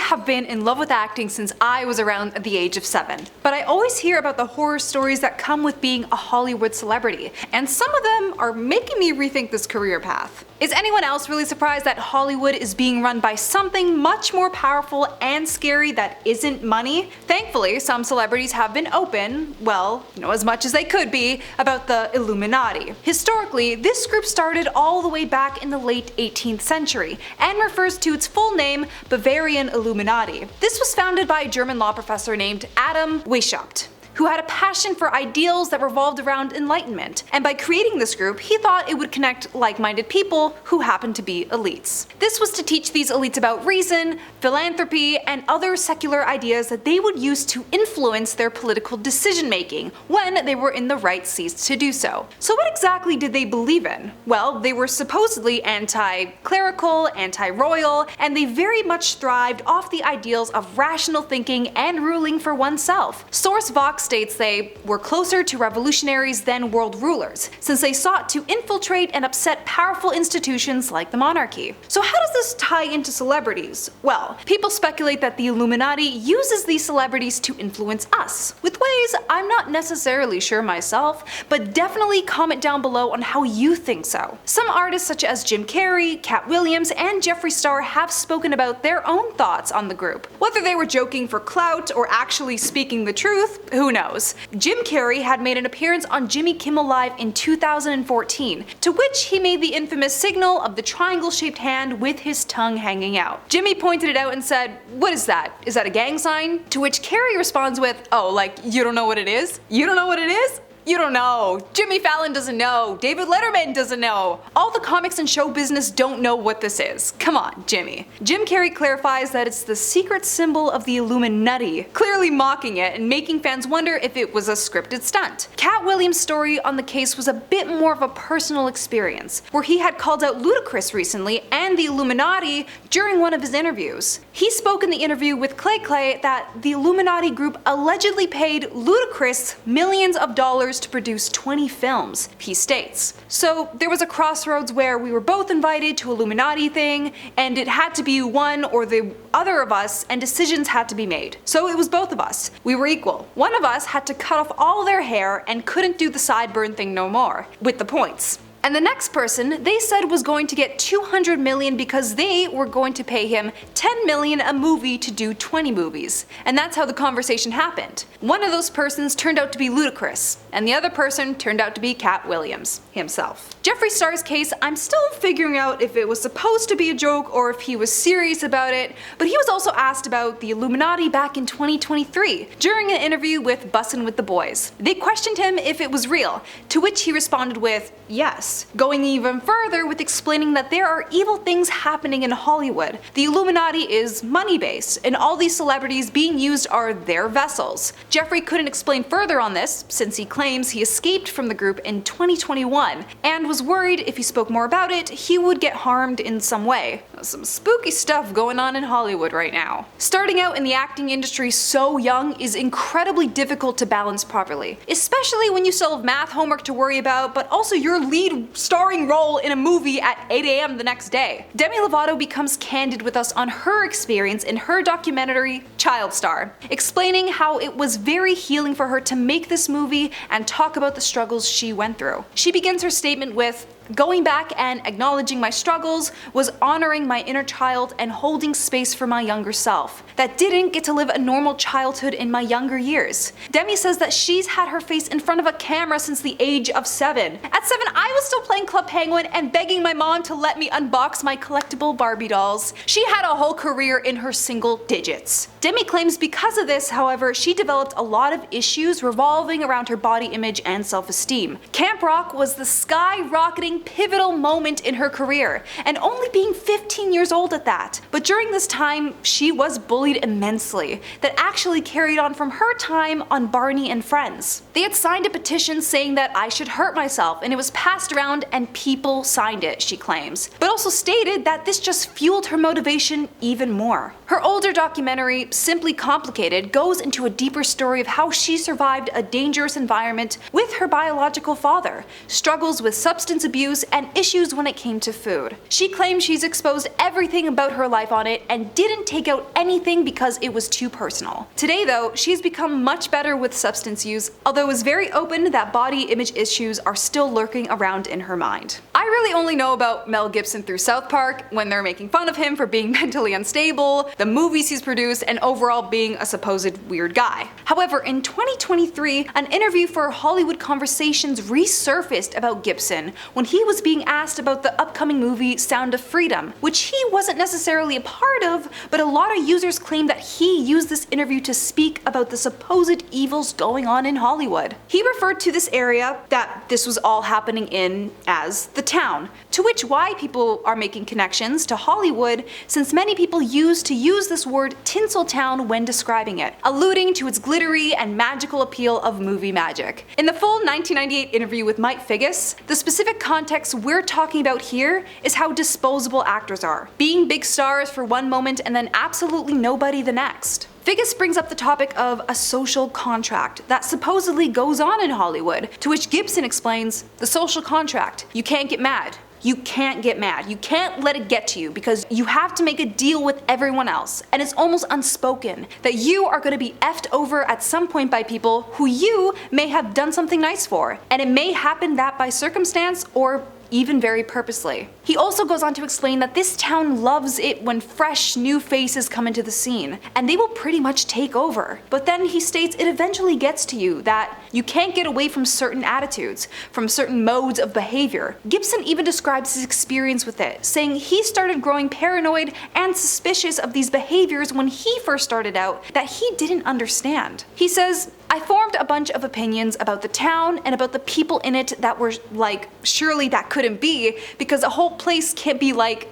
have been in love with acting since I was around the age of 7. But I always hear about the horror stories that come with being a Hollywood celebrity, and some of them are making me rethink this career path. Is anyone else really surprised that Hollywood is being run by something much more powerful and scary that isn't money? Thankfully, some celebrities have been open, well, as much as they could be, about the Illuminati. Historically, this group started all the way back in the late 18th century and refers to its full name, Bavarian Illuminati. This was founded by a German law professor named Adam Weishaupt, who had a passion for ideals that revolved around enlightenment, and by creating this group, he thought it would connect like-minded people who happened to be elites. This was to teach these elites about reason, philanthropy, and other secular ideas that they would use to influence their political decision-making when they were in the right seats to do so. So what exactly did they believe in? Well, they were supposedly anti-clerical, anti-royal, and they very much thrived off the ideals of rational thinking and ruling for oneself. Source Vox states they were closer to revolutionaries than world rulers, since they sought to infiltrate and upset powerful institutions like the monarchy. So how does this tie into celebrities? Well, people speculate that the Illuminati uses these celebrities to influence us, with ways I'm not necessarily sure myself, but definitely comment down below on how you think so. Some artists such as Jim Carrey, Cat Williams, and Jeffree Star have spoken about their own thoughts on the group. Whether they were joking for clout or actually speaking the truth, who knows? Jim Carrey had made an appearance on Jimmy Kimmel Live in 2014, to which he made the infamous signal of the triangle-shaped hand with his tongue hanging out. Jimmy pointed it out and said, "What is that? Is that a gang sign?" To which Carrey responds with, "Oh, like, you don't know what it is? You don't know what it is? You don't know. Jimmy Fallon doesn't know. David Letterman doesn't know. All the comics and show business don't know what this is. Come on, Jimmy." Jim Carrey clarifies that it's the secret symbol of the Illuminati, clearly mocking it and making fans wonder if it was a scripted stunt. Cat Williams' story on the case was a bit more of a personal experience, where he had called out Ludacris recently and the Illuminati during one of his interviews. He spoke in the interview with Clay Clay that the Illuminati group allegedly paid Ludacris millions of dollars to produce 20 films, he states. So there was a crossroads where we were both invited to Illuminati thing, and it had to be one or the other of us, and decisions had to be made. So it was both of us. We were equal. One of us had to cut off all their hair and couldn't do the sideburn thing no more, with the points. And the next person, they said, was going to get $200 million because they were going to pay him $10 million a movie to do 20 movies. And that's how the conversation happened. One of those persons turned out to be Ludacris, and the other person turned out to be Cat Williams himself. Jeffree Stars' case, I'm still figuring out if it was supposed to be a joke or if he was serious about it, but he was also asked about the Illuminati back in 2023 during an interview with Bussin' with the Boys. They questioned him if it was real, to which he responded with, yes, going even further with explaining that there are evil things happening in Hollywood. The Illuminati is money-based, and all these celebrities being used are their vessels. Jeffree couldn't explain further on this, since he claims he escaped from the group in 2021, and was worried if he spoke more about it, he would get harmed in some way. Some spooky stuff going on in Hollywood right now. Starting out in the acting industry so young is incredibly difficult to balance properly, especially when you still have math homework to worry about, but also your lead starring role in a movie at 8 AM the next day. Demi Lovato becomes candid with us on her experience in her documentary, Child Star, explaining how it was very healing for her to make this movie and talk about the struggles she went through. She begins her statement with, "Going back and acknowledging my struggles was honoring my inner child and holding space for my younger self that didn't get to live a normal childhood in my younger years." Demi says that she's had her face in front of a camera since the age of 7. At 7, I was still playing Club Penguin and begging my mom to let me unbox my collectible Barbie dolls. She had a whole career in her single digits. Demi claims because of this, however, she developed a lot of issues revolving around her body image and self-esteem. Camp Rock was the skyrocketing pivotal moment in her career, and only being 15 years old at that. But during this time, she was bullied immensely, that actually carried on from her time on Barney and Friends. They had signed a petition saying that I should hurt myself, and it was passed around and people signed it, she claims, but also stated that this just fueled her motivation even more. Her older documentary, Simply Complicated, goes into a deeper story of how she survived a dangerous environment with her biological father, struggles with substance abuse, abuse, and issues when it came to food. She claims she's exposed everything about her life on it and didn't take out anything because it was too personal. Today though, she's become much better with substance use, although is very open that body image issues are still lurking around in her mind. I really only know about Mel Gibson through South Park, when they're making fun of him for being mentally unstable, the movies he's produced, and overall being a supposed weird guy. However, in 2023, an interview for Hollywood Conversations resurfaced about Gibson when he was being asked about the upcoming movie Sound of Freedom, which he wasn't necessarily a part of, but a lot of users claim that he used this interview to speak about the supposed evils going on in Hollywood. He referred to this area that this was all happening in as the town, to which why people are making connections to Hollywood, since many people used to use this word Tinseltown when describing it, alluding to its glittery and magical appeal of movie magic. In the full 1998 interview with Mitte, the specific context we're talking about here is how disposable actors are, being big stars for one moment and then absolutely nobody the next. Figgis brings up the topic of a social contract that supposedly goes on in Hollywood, to which Gibson explains, the social contract, you can't get mad. You can't get mad. You can't let it get to you because you have to make a deal with everyone else, and it's almost unspoken that you are going to be effed over at some point by people who you may have done something nice for, and it may happen that by circumstance or even very purposely. He also goes on to explain that this town loves it when fresh, new faces come into the scene, and they will pretty much take over. But then he states it eventually gets to you that you can't get away from certain attitudes, from certain modes of behavior. Gibson even describes his experience with it, saying he started growing paranoid and suspicious of these behaviors when he first started out that he didn't understand. He says, I formed a bunch of opinions about the town and about the people in it that were like, surely that couldn't be, because a whole place can't be like,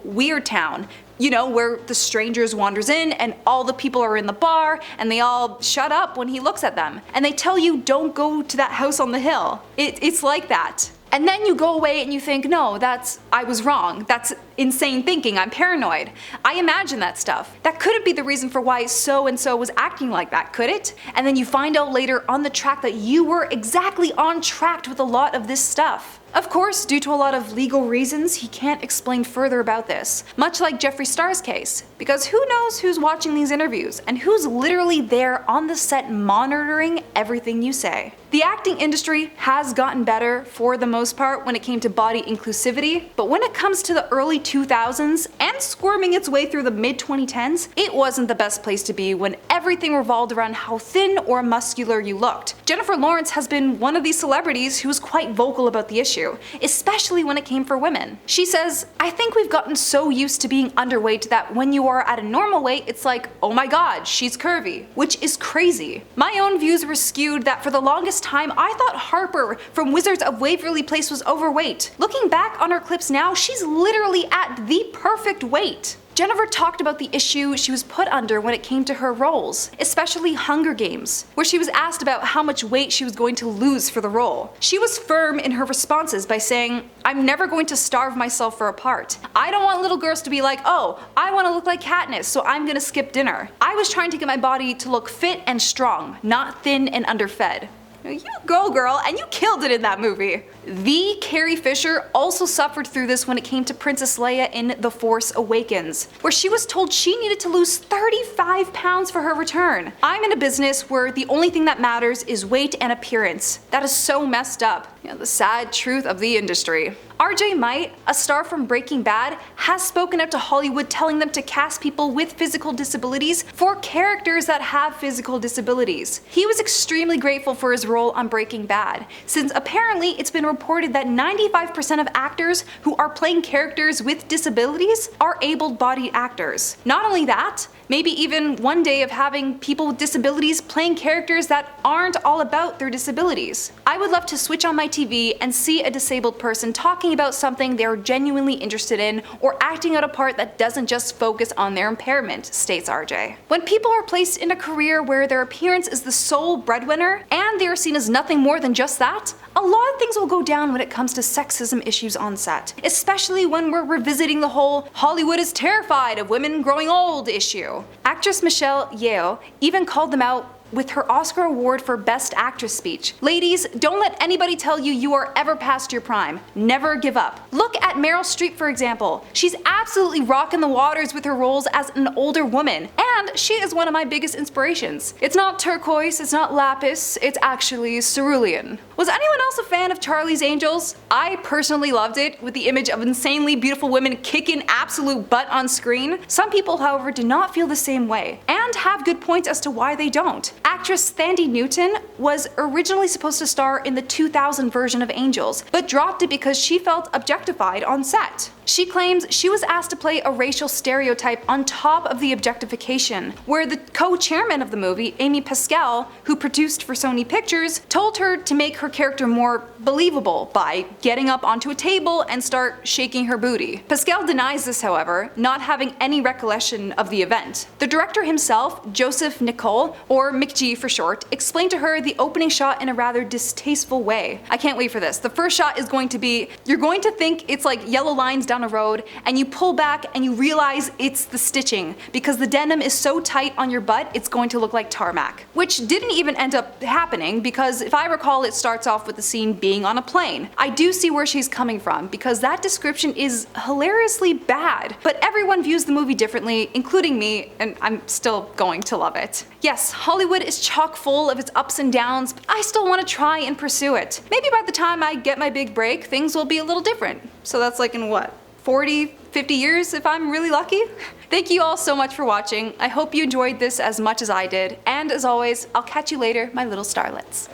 Weird Town. Where the strangers wanders in and all the people are in the bar and they all shut up when he looks at them. And they tell you don't go to that house on the hill. It's like that. And then you go away and you think, no, I was wrong. That's insane thinking. I'm paranoid. I imagine that stuff. That couldn't be the reason for why so-and-so was acting like that, could it? And then you find out later on the track that you were exactly on track with a lot of this stuff. Of course, due to a lot of legal reasons, he can't explain further about this, much like Jeffree Stars' case, because who knows who's watching these interviews and who's literally there on the set monitoring everything you say. The acting industry has gotten better for the most part when it came to body inclusivity, but when it comes to the early 2000s and squirming its way through the mid-2010s, it wasn't the best place to be when everything revolved around how thin or muscular you looked. Jennifer Lawrence has been one of these celebrities who was quite vocal about the issue, especially when it came for women. She says, I think we've gotten so used to being underweight that when you are at a normal weight, it's like, oh my god, she's curvy, which is crazy. My own views were skewed that for the longest time, I thought Harper from Wizards of Waverly Place was overweight. Looking back on her clips now, she's literally at the perfect weight. Jennifer talked about the issue she was put under when it came to her roles, especially Hunger Games, where she was asked about how much weight she was going to lose for the role. She was firm in her responses by saying, I'm never going to starve myself for a part. I don't want little girls to be like, oh, I want to look like Katniss, so I'm gonna skip dinner. I was trying to get my body to look fit and strong, not thin and underfed. You go, girl, and you killed it in that movie. The Carrie Fisher also suffered through this when it came to Princess Leia in The Force Awakens, where she was told she needed to lose 35 pounds for her return. I'm in a business where the only thing that matters is weight and appearance. That is so messed up. The sad truth of the industry. RJ Mitte, a star from Breaking Bad, has spoken out to Hollywood telling them to cast people with physical disabilities for characters that have physical disabilities. He was extremely grateful for his role on Breaking Bad, since apparently it's been reported that 95% of actors who are playing characters with disabilities are able-bodied actors. Not only that, maybe even one day of having people with disabilities playing characters that aren't all about their disabilities. I would love to switch on my TV and see a disabled person talking about something they're genuinely interested in or acting out a part that doesn't just focus on their impairment, states RJ. When people are placed in a career where their appearance is the sole breadwinner and they are seen as nothing more than just that, a lot of things will go down when it comes to sexism issues on set, especially when we're revisiting the whole Hollywood is terrified of women growing old issue. Actress Yeoh even called them out with her Oscar award for Best Actress speech. Ladies, don't let anybody tell you you are ever past your prime. Never give up. Look at Meryl Streep, for example. She's absolutely rocking the waters with her roles as an older woman, and she is one of my biggest inspirations. It's not turquoise, it's not lapis, it's actually cerulean. Was anyone else a fan of Charlie's Angels? I personally loved it, with the image of insanely beautiful women kicking absolute butt on screen. Some people, however, do not feel the same way, and have good points as to why they don't. Actress Thandie Newton was originally supposed to star in the 2000 version of Angels, but dropped it because she felt objectified on set. She claims she was asked to play a racial stereotype on top of the objectification, where the co-chairman of the movie, Amy Pascal, who produced for Sony Pictures, told her to make her character more believable by getting up onto a table and start shaking her booty. Pascal denies this, however, not having any recollection of the event. The director himself, Joseph Nicole, or McG for short, explained to her the opening shot in a rather distasteful way. I can't wait for this. The first shot is going to be, you're going to think it's like yellow lines down a road, and you pull back and you realize it's the stitching, because the denim is so tight on your butt it's going to look like tarmac. Which didn't even end up happening, because if I recall, it starts off with the scene being on a plane. I do see where she's coming from, because that description is hilariously bad, but everyone views the movie differently, including me, and I'm still going to love it. Yes, Hollywood is chock full of its ups and downs, but I still want to try and pursue it. Maybe by the time I get my big break, things will be a little different. So that's like in what? 40, 50 years if I'm really lucky? Thank you all so much for watching. I hope you enjoyed this as much as I did, and as always, I'll catch you later, my little starlets.